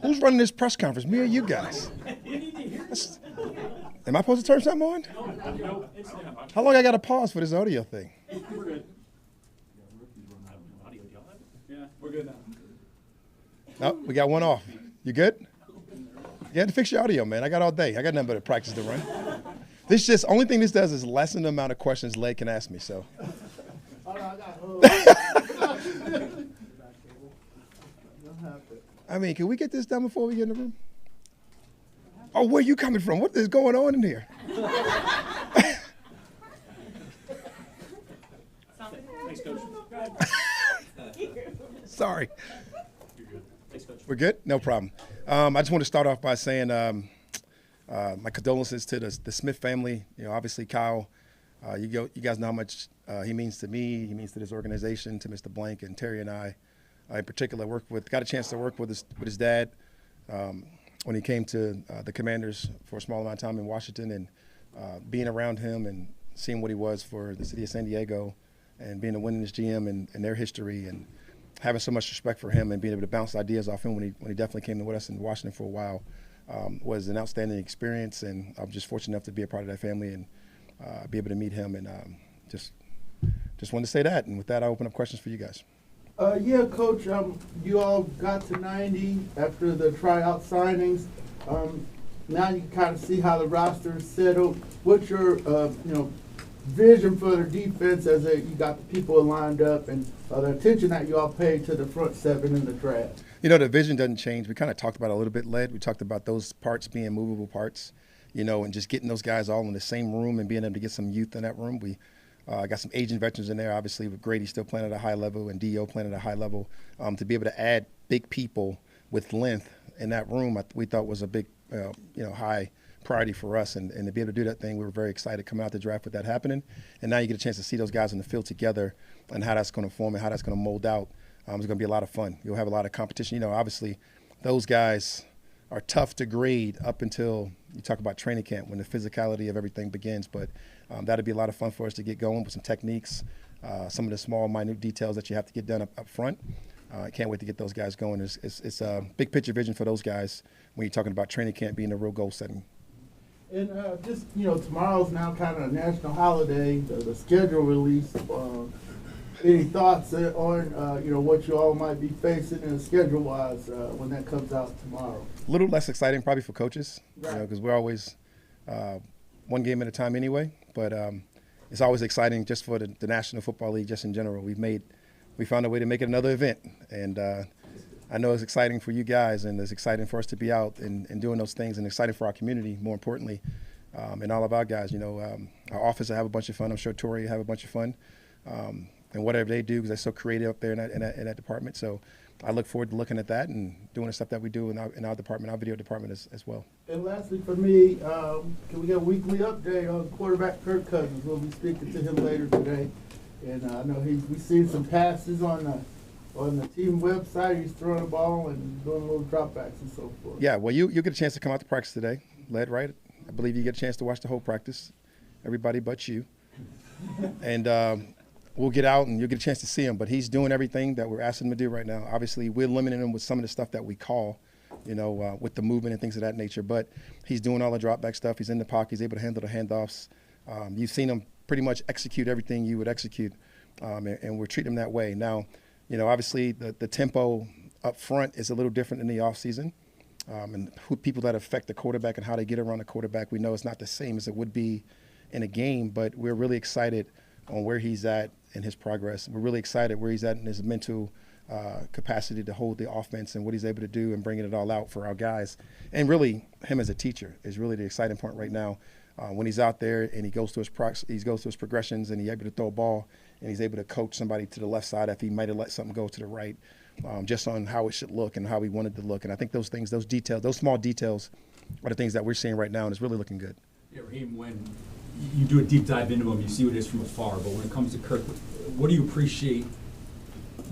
Who's running this press conference, me or you guys? Am I supposed to turn something on? How long I got to pause for this audio thing? We're good. Yeah, we're good now. No, we got one off. You good? You had to fix your audio, man. I got all day. I got nothing but a practice to run. Only thing this does is lessen the amount of questions Lay can ask me, so. I mean, can we get this done before we get in the room? Oh, where you coming from? What is going on in here? Thanks, Coach. Sorry. You're good. Thanks, Coach. We're good? No problem. I just want to start off by saying my condolences to the Smith family. You know, obviously Kyle, you guys know how much he means to me. He means to this organization, to Mr. Blank and Terry and I. In particular, got a chance to work with his dad when he came to the Commanders for a small amount of time in Washington, and being around him and seeing what he was for the city of San Diego, and being a winningest GM and their history, and having so much respect for him and being able to bounce ideas off him when he definitely came with us in Washington for a while was an outstanding experience, and I'm just fortunate enough to be a part of that family and be able to meet him, and just wanted to say that. And with that, I'll open up questions for you guys. Yeah, Coach, you all got to 90 after the tryout signings. Now you can kind of see how the roster is settled. What's your, vision for the defense as you got the people lined up, and the attention that you all paid to the front seven in the draft? You know, the vision doesn't change. We kind of talked about it a little bit, Led. We talked about those parts being movable parts, and just getting those guys all in the same room and being able to get some youth in that room. We got some aging veterans in there, obviously, with Grady still playing at a high level and D.O. playing at a high level. To be able to add big people with length in that room, we thought was a big, high priority for us. And to be able to do that thing, we were very excited coming out the draft with that happening. And now you get a chance to see those guys in the field together and how that's going to form and how that's going to mold out. It's going to be a lot of fun. You'll have a lot of competition. Obviously, those guys are tough to grade up until you talk about training camp when the physicality of everything begins. But that'll be a lot of fun for us to get going with some techniques, some of the small, minute details that you have to get done up front. I can't wait to get those guys going. It's a big picture vision for those guys when you're talking about training camp being a real goal setting. And tomorrow's now kind of a national holiday, the schedule release. Any thoughts on, what you all might be facing in schedule-wise when that comes out tomorrow? A little less exciting probably for coaches, right, because we're always one game at a time anyway. But it's always exciting just for the National Football League, just in general. We found a way to make it another event. And I know it's exciting for you guys, and it's exciting for us to be out and doing those things, and exciting for our community, more importantly, and all of our guys. Our office will have a bunch of fun. I'm sure Tori will have a bunch of fun. And whatever they do, because they're so creative up there in that department. So I look forward to looking at that and doing the stuff that we do in our department, our video department as well. And lastly for me, can we get a weekly update on quarterback Kirk Cousins? We'll be speaking to him later today. And I know we've seen some passes on the team website. He's throwing the ball and doing little dropbacks and so forth. Yeah, well, you'll get a chance to come out to practice today, Led, right? I believe you get a chance to watch the whole practice, everybody but you. And we'll get out and you'll get a chance to see him. But he's doing everything that we're asking him to do right now. Obviously, we're limiting him with some of the stuff that we call, with the movement and things of that nature. But he's doing all the drop back stuff. He's in the pocket. He's able to handle the handoffs. You've seen him pretty much execute everything you would execute, and we're treating him that way. Now, obviously the tempo up front is a little different in the offseason. And people that affect the quarterback and how they get around the quarterback, we know it's not the same as it would be in a game. But we're really excited on where he's at in his progress. We're really excited where he's at in his mental capacity to hold the offense and what he's able to do and bringing it all out for our guys. And really, him as a teacher is really the exciting point right now. When he's out there and he goes through his progressions and he's able to throw a ball and he's able to coach somebody to the left side if he might have let something go to the right, just on how it should look and how he wanted to look. And I think those things, those details, those small details are the things that we're seeing right now, and it's really looking good. Yeah, Raheem, when you do a deep dive into him, you see what it is from afar. But when it comes to Kirk, what do you appreciate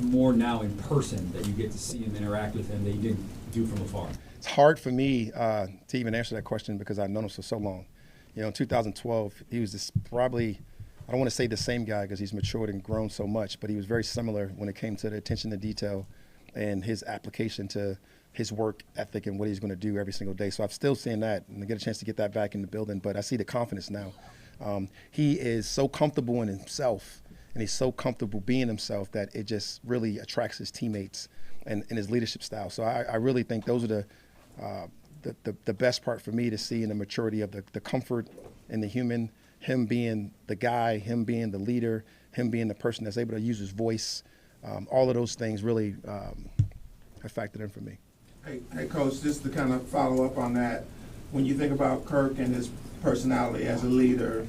more now in person that you get to see him, interact with him, that you didn't do from afar? It's hard for me to even answer that question because I've known him for so long. In 2012, he was probably, I don't want to say the same guy because he's matured and grown so much, but he was very similar when it came to the attention to detail and his application to his work ethic and what he's going to do every single day. So I'm still seeing that, and I get a chance to get that back in the building. But I see the confidence now. He is so comfortable in himself, and he's so comfortable being himself that it just really attracts his teammates and his leadership style. So I really think those are the best part for me to see in the maturity of the comfort and the human, him being the guy, him being the leader, him being the person that's able to use his voice. All of those things really have factored in for me. Hey, Coach, just to kind of follow up on that, when you think about Kirk and his personality as a leader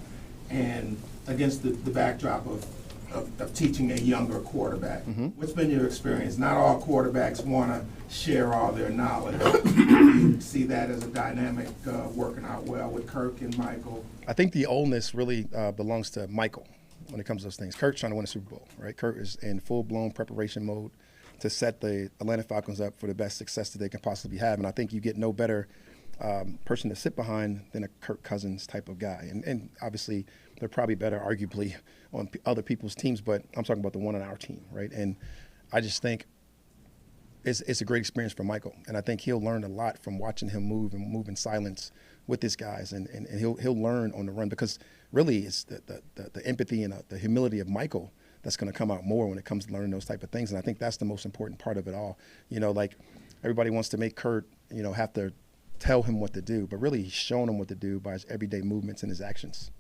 and against the backdrop of teaching a younger quarterback, what's been your experience? Not all quarterbacks want to share all their knowledge. You see that as a dynamic working out well with Kirk and Michael? I think the oldness really belongs to Michael when it comes to those things. Kirk's trying to win a Super Bowl, right? Kirk is in full-blown preparation mode to set the Atlanta Falcons up for the best success that they can possibly have. And I think you get no better person to sit behind than a Kirk Cousins type of guy. And obviously, they're probably better, arguably, on other people's teams, but I'm talking about the one on our team, right? And I just think it's a great experience for Michael. And I think he'll learn a lot from watching him move and move in silence with his guys. And he'll learn on the run, because really it's the empathy and the humility of Michael that's going to come out more when it comes to learning those type of things. And I think that's the most important part of it all. You know, like everybody wants to make Kurt, have to tell him what to do, but really he's showing him what to do by his everyday movements and his actions.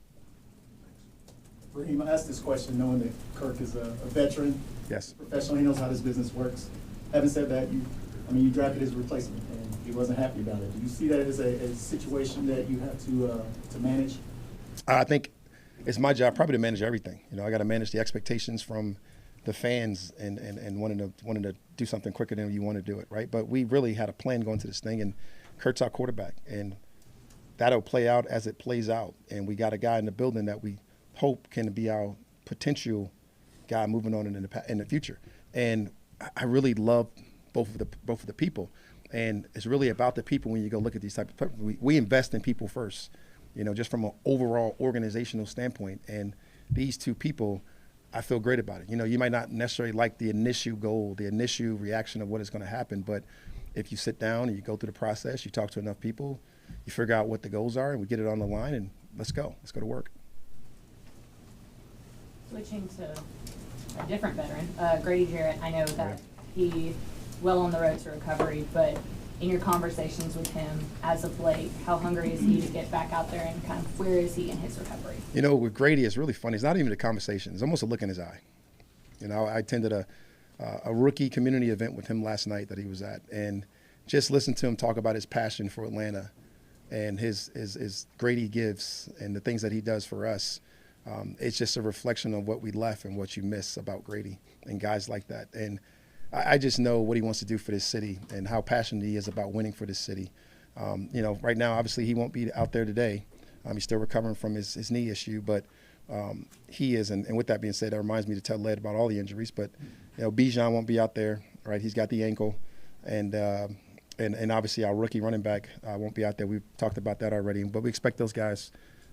Raheem, I asked this question knowing that Kirk is a veteran, Yes. professional. He knows how this business works. Having said that, you drafted his replacement, and he wasn't happy about it. Do you see that as a situation that you have to manage? I think it's my job probably to manage everything. I got to manage the expectations from the fans and wanting to do something quicker than you want to do it, right? But we really had a plan going to this thing, and Kurt's our quarterback, and that'll play out as it plays out. And we got a guy in the building that we hope can be our potential guy moving on in the future. And I really love both of the people, and it's really about the people when you go look at these types of people. We invest in people first, just from an overall organizational standpoint. And these two people, I feel great about it. You might not necessarily like the initial goal, the initial reaction of what is going to happen, but if you sit down and you go through the process, you talk to enough people, you figure out what the goals are, and we get it on the line, and let's go to work. Switching to a different veteran, Grady Jarrett, I know that he's well on the road to recovery, but in your conversations with him as of late, how hungry is he to get back out there, and kind of where is he in his recovery? With Grady, it's really funny. It's not even a conversation. It's almost a look in his eye. I attended a rookie community event with him last night that he was at, and just listened to him talk about his passion for Atlanta and his Grady gifts and the things that he does for us. It's just a reflection of what we left and what you miss about Grady and guys like that. And I just know what he wants to do for this city and how passionate he is about winning for this city. Right now, obviously, he won't be out there today. He's still recovering from his knee issue, but he is. And with that being said, that reminds me to tell Led about all the injuries. But, Bijan won't be out there, right? He's got the ankle. And obviously our rookie running back won't be out there. We've talked about that already. But we expect those guys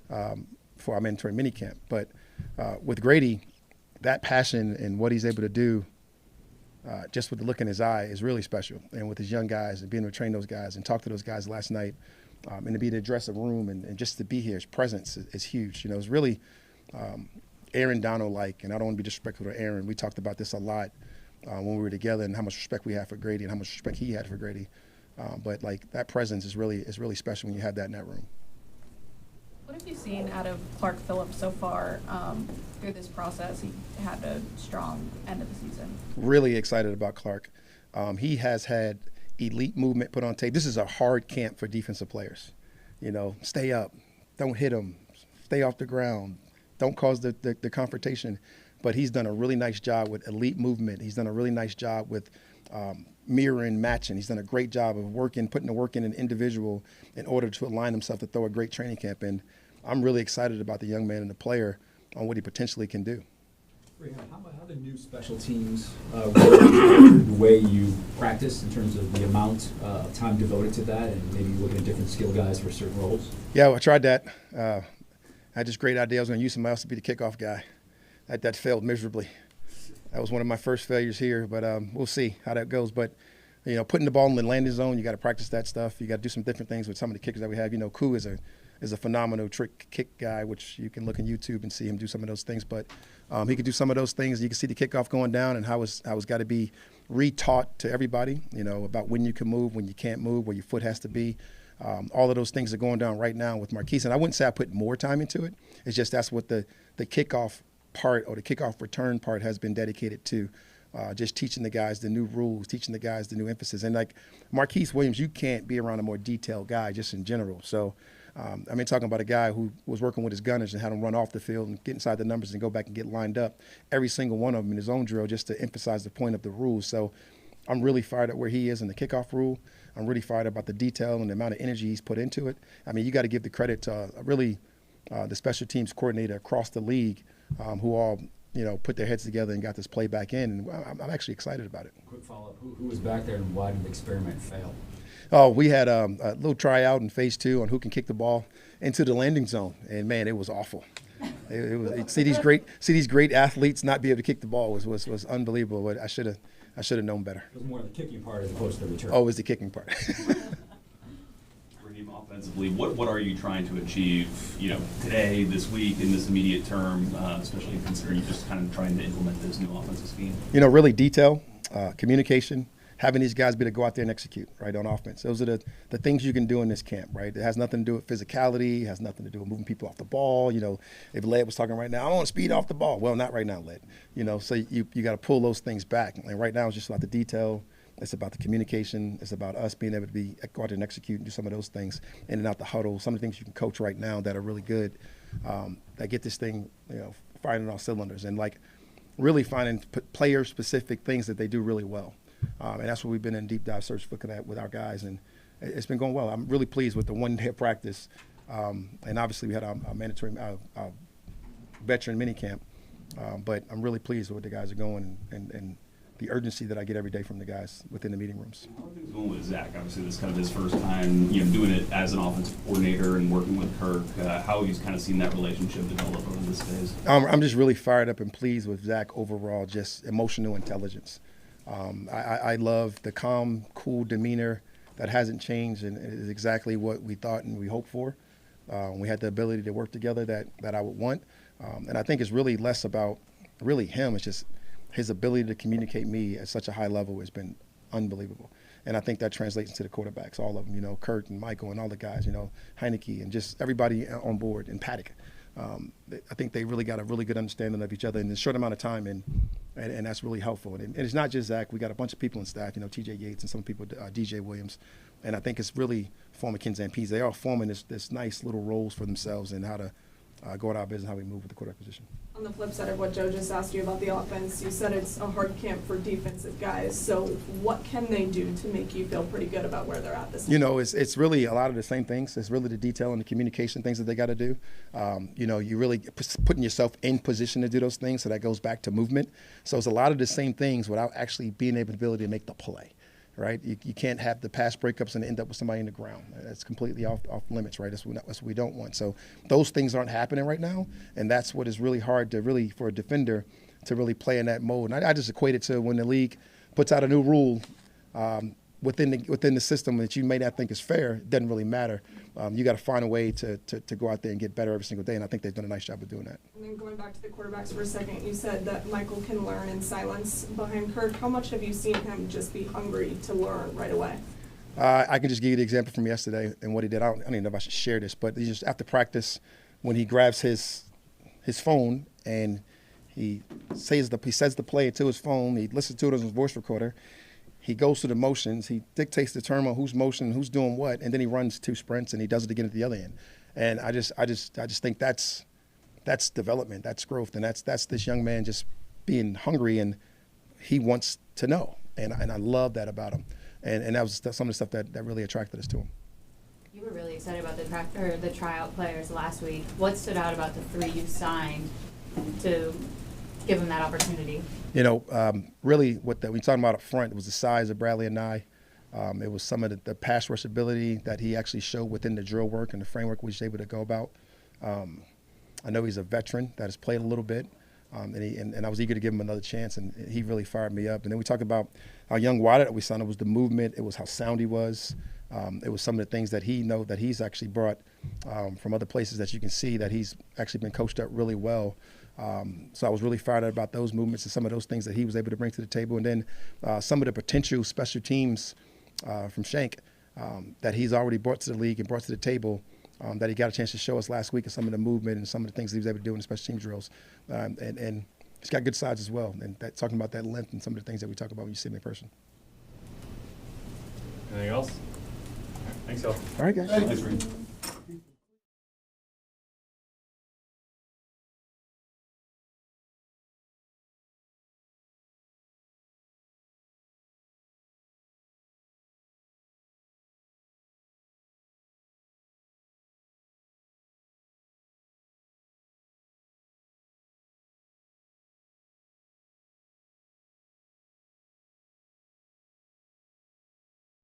for our mandatory minicamp. But with Grady, that passion and what he's able to do just with the look in his eye is really special. And with his young guys and being able to train those guys and talk to those guys last night and to be able to address a room and just to be here, his presence is huge. It's really Aaron Donald-like, and I don't want to be disrespectful to Aaron. We talked about this a lot when we were together and how much respect we have for Grady and how much respect he had for Grady. But that presence is really special when you have that in that room. What have you seen out of Clark Phillips so far through this process? He had a strong end of the season. Really excited about Clark. He has had elite movement put on tape. This is a hard camp for defensive players. Stay up, don't hit them, stay off the ground, don't cause the confrontation. But he's done a really nice job with elite movement. He's done a really nice job with mirroring, matching. He's done a great job of putting the work in an individual in order to align himself to throw a great training camp. And I'm really excited about the young man and the player on what he potentially can do. How the new special teams the way you practice in terms of the amount of time devoted to that, and maybe looking at different skill guys for certain roles? Yeah, I tried that. I had this great idea. I was going to use somebody else to be the kickoff guy. That failed miserably. That was one of my first failures here, but we'll see how that goes. But putting the ball in the landing zone, you got to practice that stuff. You got to do some different things with some of the kickers that we have. Koo is a phenomenal trick kick guy, which you can look on YouTube and see him do some of those things. But he could do some of those things. You can see the kickoff going down and how it's got to be retaught to everybody, about when you can move, when you can't move, where your foot has to be. All of those things are going down right now with Marquise. And I wouldn't say I put more time into it. It's just that's what the kickoff part or the kickoff return part has been dedicated to. Just teaching the guys the new rules, teaching the guys the new emphasis. And like Marquise Williams, you can't be around a more detailed guy just in general. So, talking about a guy who was working with his gunners and had them run off the field and get inside the numbers and go back and get lined up, every single one of them in his own drill just to emphasize the point of the rules. So I'm really fired up where he is in the kickoff rule. I'm really fired about the detail and the amount of energy he's put into it. You got to give the credit to really the special teams coordinator across the league who all put their heads together and got this play back in. And I'm actually excited about it. Quick follow-up, who was back there and why did the experiment fail? Oh, we had a little tryout in phase 2 on who can kick the ball into the landing zone, and man, it was awful. See these great athletes not be able to kick the ball was unbelievable. But I should have known better. It was more the kicking part as opposed to the return. Oh, it was the kicking part. Raheem, offensively, what are you trying to achieve, today, this week, in this immediate term, especially considering you're just kind of trying to implement this new offensive scheme? Really detail, communication, having these guys be able to go out there and execute, right, on offense. Those are the things you can do in this camp, right? It has nothing to do with physicality. It has nothing to do with moving people off the ball. If Led was talking right now, I want to speed off the ball. Well, not right now, Led. So you got to pull those things back. And right now it's just about the detail. It's about the communication. It's about us being able to go out there and execute and do some of those things in and out the huddle. Some of the things you can coach right now that are really good, that get this thing, firing on all cylinders. And really finding player-specific things that they do really well. And that's what we've been in deep dive search looking at with our guys, and it's been going well. I'm really pleased with the 1 day of practice, and obviously we had our mandatory veteran mini camp, but I'm really pleased with what the guys are going and the urgency that I get every day from the guys within the meeting rooms. How are things going with Zach? Obviously, this is kind of his first time, doing it as an offensive coordinator and working with Kirk. How have you kind of seen that relationship develop over this phase? I'm just really fired up and pleased with Zach overall, just emotional intelligence. I love the calm, cool demeanor that hasn't changed and is exactly what we thought and we hoped for. We had the ability to work together that I would want. And I think it's really less about really him. It's just his ability to communicate me at such a high level has been unbelievable. And I think that translates into the quarterbacks, all of them, Kurt and Michael and all the guys, Heineke and just everybody on board and Paddock. I think they really got a really good understanding of each other in a short amount of time, and that's really helpful. And it's not just Zach. We got a bunch of people in staff, T.J. Yates and some people, DJ Williams. And I think it's really forming Kinzampese. They are forming this nice little roles for themselves and how to go about our business, how we move with the quarterback position. On the flip side of what Joe just asked you about the offense, you said it's a hard camp for defensive guys. So what can they do to make you feel pretty good about where they're at this time? It's really a lot of the same things. It's really the detail and the communication things that they got to do. You really putting yourself in position to do those things. So that goes back to movement. So it's a lot of the same things without actually being able to make the play. Right, you can't have the pass breakups and end up with somebody in the ground. That's completely off limits, right? That's what we don't want. So those things aren't happening right now, and that's what is really hard for a defender to really play in that mode. And I just equate it to when the league puts out a new rule within the system that you may not think is fair. It doesn't really matter. You got to find a way to go out there and get better every single day, and I think they've done a nice job of doing that. And then going back to the quarterbacks for a second, you said that Michael can learn in silence behind Kirk. How much have you seen him just be hungry to learn right away? I can just give you the example from yesterday and what he did. I don't even know if I should share this, but he just after practice, when he grabs his phone and he says the play into his phone, he listens to it on his voice recorder. He goes through the motions. He dictates the term on who's motion, who's doing what, and then he runs 2 sprints and he does it again at the other end. And I just think that's development, that's growth, and that's this young man just being hungry and he wants to know. And I love that about him. And that was some of the stuff that really attracted us to him. You were really excited about the tryout players last week. What stood out about the 3 you signed to give them that opportunity? Really what we talking about up front, it was the size of Bradley and I. It was some of the pass rush ability that he actually showed within the drill work and the framework we was able to go about. I know he's a veteran that has played a little bit. And I was eager to give him another chance, and he really fired me up. And then we talked about our young wideout that we signed. It was the movement. It was how sound he was. It was some of the things that he's actually brought from other places that you can see that he's actually been coached up really well. So I was really fired up about those movements and some of those things that he was able to bring to the table. And then some of the potential special teams from Shank that he's already brought to the league and brought to the table that he got a chance to show us last week, and some of the movement and some of the things that he was able to do in the special teams drills. And he's got good sides as well. And talking about that length and some of the things that we talk about when you see him in person. Anything else? Thanks, y'all. All right, guys. Thanks, Reed.